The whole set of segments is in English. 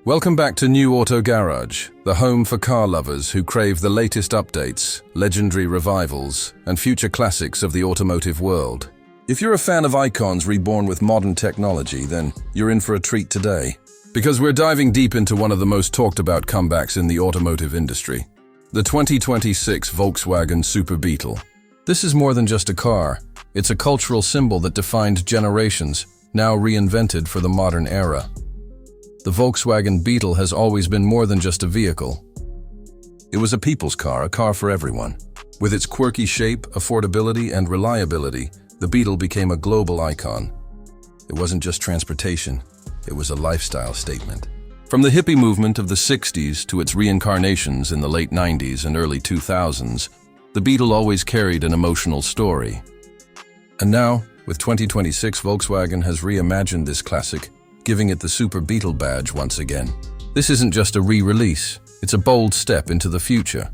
Welcome back to New Auto Garage, the home for car lovers who crave the latest updates, legendary revivals, and future classics of the automotive world. If you're a fan of icons reborn with modern technology, then you're in for a treat today. Because we're diving deep into one of the most talked about comebacks in the automotive industry, the 2026 Volkswagen Super Beetle. This is more than just a car. It's a cultural symbol that defined generations, now reinvented for the modern era. The Volkswagen Beetle has always been more than just a vehicle. It was a people's car, a car for everyone. With its quirky shape, affordability, and reliability, the Beetle became a global icon. It wasn't just transportation, it was a lifestyle statement. From the hippie movement of the 60s to its reincarnations in the late 90s and early 2000s, the Beetle always carried an emotional story. And now, with 2026, Volkswagen has reimagined this classic, giving it the Super Beetle badge once again. This isn't just a re-release, it's a bold step into the future.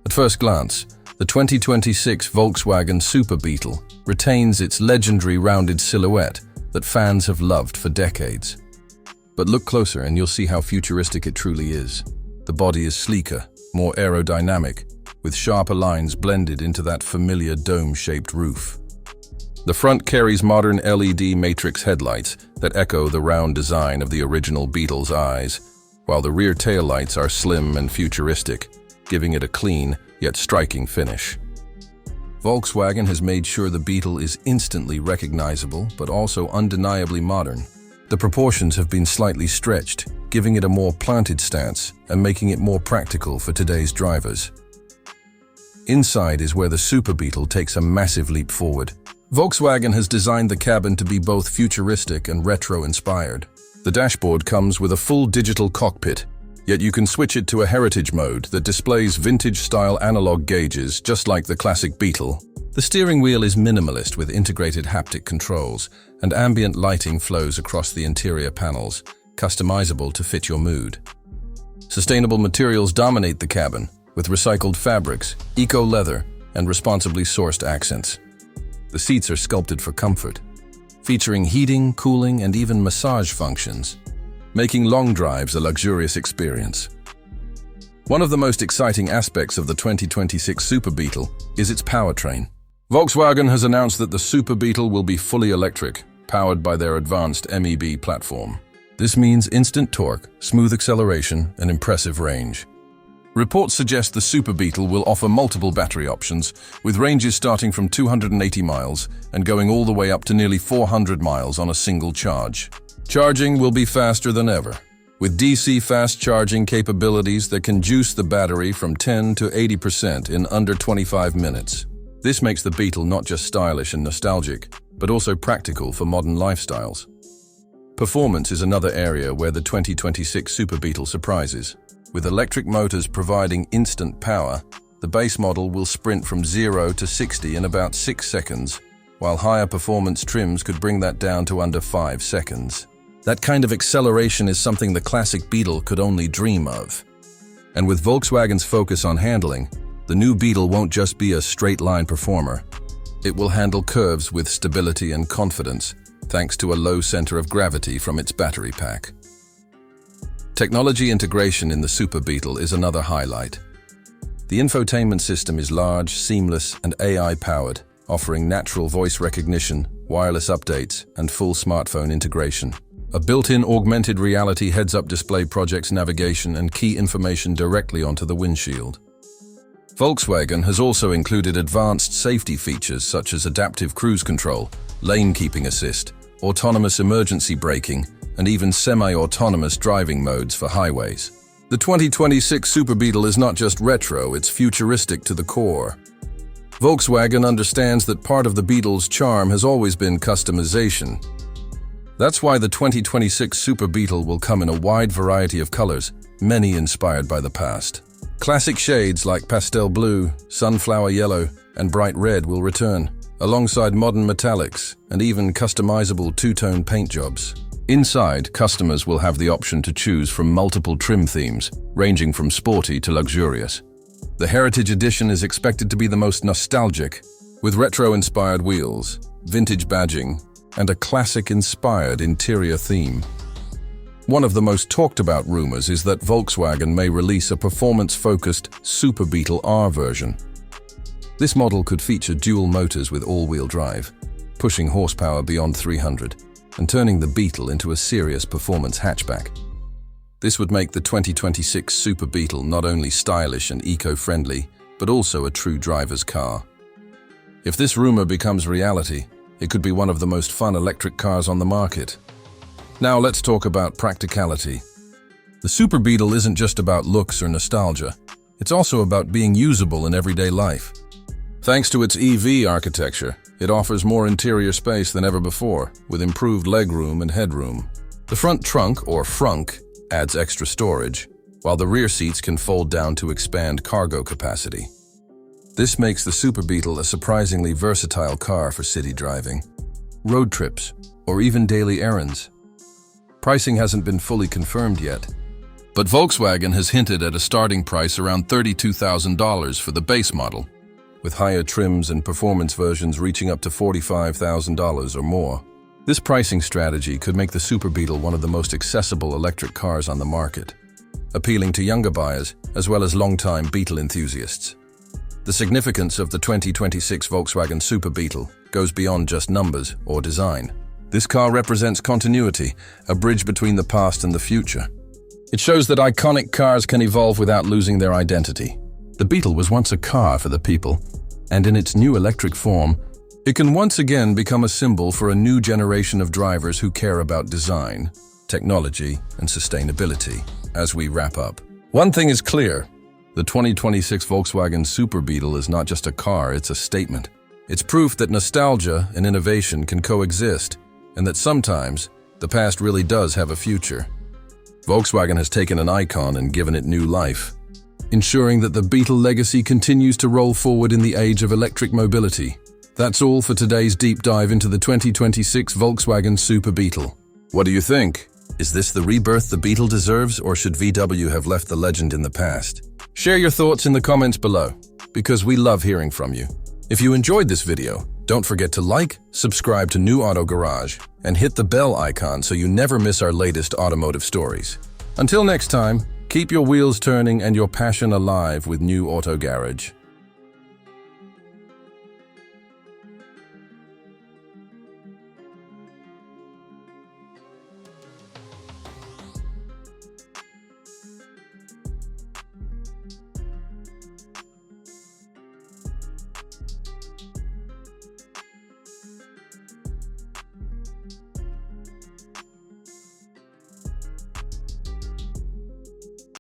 At first glance, the 2026 Volkswagen Super Beetle retains its legendary rounded silhouette that fans have loved for decades. But look closer and you'll see how futuristic it truly is. The body is sleeker, more aerodynamic, with sharper lines blended into that familiar dome-shaped roof. The front carries modern LED matrix headlights that echo the round design of the original Beetle's eyes, while the rear taillights are slim and futuristic, giving it a clean yet striking finish. Volkswagen has made sure the Beetle is instantly recognizable but also undeniably modern. The proportions have been slightly stretched, giving it a more planted stance and making it more practical for today's drivers. Inside is where the Super Beetle takes a massive leap forward. Volkswagen has designed the cabin to be both futuristic and retro-inspired. The dashboard comes with a full digital cockpit, yet you can switch it to a heritage mode that displays vintage-style analog gauges just like the classic Beetle. The steering wheel is minimalist with integrated haptic controls, and ambient lighting flows across the interior panels, customizable to fit your mood. Sustainable materials dominate the cabin, with recycled fabrics, eco-leather, and responsibly sourced accents. The seats are sculpted for comfort, featuring heating, cooling, and even massage functions, making long drives a luxurious experience. One of the most exciting aspects of the 2026 Super Beetle is its powertrain. Volkswagen has announced that the Super Beetle will be fully electric, powered by their advanced MEB platform. This means instant torque, smooth acceleration, and impressive range. Reports suggest the Super Beetle will offer multiple battery options, with ranges starting from 280 miles and going all the way up to nearly 400 miles on a single charge. Charging will be faster than ever, with DC fast charging capabilities that can juice the battery from 10 to 80% in under 25 minutes. This makes the Beetle not just stylish and nostalgic, but also practical for modern lifestyles. Performance is another area where the 2026 Super Beetle surprises. With electric motors providing instant power, the base model will sprint from 0 to 60 in about 6 seconds, while higher performance trims could bring that down to under 5 seconds. That kind of acceleration is something the classic Beetle could only dream of. And with Volkswagen's focus on handling, the new Beetle won't just be a straight-line performer. It will handle curves with stability and confidence, thanks to a low center of gravity from its battery pack. Technology integration in the Super Beetle is another highlight. The infotainment system is large, seamless, and AI-powered, offering natural voice recognition, wireless updates, and full smartphone integration. A built-in augmented reality heads-up display projects navigation and key information directly onto the windshield. Volkswagen has also included advanced safety features such as adaptive cruise control, lane keeping assist, autonomous emergency braking, and even semi-autonomous driving modes for highways. The 2026 Super Beetle is not just retro, it's futuristic to the core. Volkswagen understands that part of the Beetle's charm has always been customization. That's why the 2026 Super Beetle will come in a wide variety of colors, many inspired by the past. Classic shades like pastel blue, sunflower yellow, and bright red will return, alongside modern metallics and even customizable two-tone paint jobs. Inside, customers will have the option to choose from multiple trim themes, ranging from sporty to luxurious. The Heritage Edition is expected to be the most nostalgic, with retro-inspired wheels, vintage badging, and a classic-inspired interior theme. One of the most talked about rumors is that Volkswagen may release a performance-focused Super Beetle R version. This model could feature dual motors with all-wheel drive, pushing horsepower beyond 300 and turning the Beetle into a serious performance hatchback. This would make the 2026 Super Beetle not only stylish and eco-friendly, but also a true driver's car. If this rumor becomes reality, it could be one of the most fun electric cars on the market. Now let's talk about practicality. The Super Beetle isn't just about looks or nostalgia. It's also about being usable in everyday life. Thanks to its EV architecture, it offers more interior space than ever before, with improved legroom and headroom. The front trunk, or frunk, adds extra storage, while the rear seats can fold down to expand cargo capacity. This makes the Super Beetle a surprisingly versatile car for city driving, road trips, or even daily errands. Pricing hasn't been fully confirmed yet, but Volkswagen has hinted at a starting price around $32,000 for the base model, with higher trims and performance versions reaching up to $45,000 or more. This pricing strategy could make the Super Beetle one of the most accessible electric cars on the market, appealing to younger buyers as well as longtime Beetle enthusiasts. The significance of the 2026 Volkswagen Super Beetle goes beyond just numbers or design. This car represents continuity, a bridge between the past and the future. It shows that iconic cars can evolve without losing their identity. The Beetle was once a car for the people, and in its new electric form, it can once again become a symbol for a new generation of drivers who care about design, technology, and sustainability. As we wrap up, one thing is clear: the 2026 Volkswagen Super Beetle is not just a car, it's a statement. It's proof that nostalgia and innovation can coexist, and that sometimes the past really does have a future. Volkswagen has taken an icon and given it new life, ensuring that the Beetle legacy continues to roll forward in the age of electric mobility. That's all for today's deep dive into the 2026 Volkswagen Super Beetle. What do you think? Is this the rebirth the Beetle deserves, or should VW have left the legend in the past? Share your thoughts in the comments below, because we love hearing from you. If you enjoyed this video, don't forget to like, subscribe to New Auto Garage, and hit the bell icon so you never miss our latest automotive stories. Until next time, keep your wheels turning and your passion alive with New Auto Garage.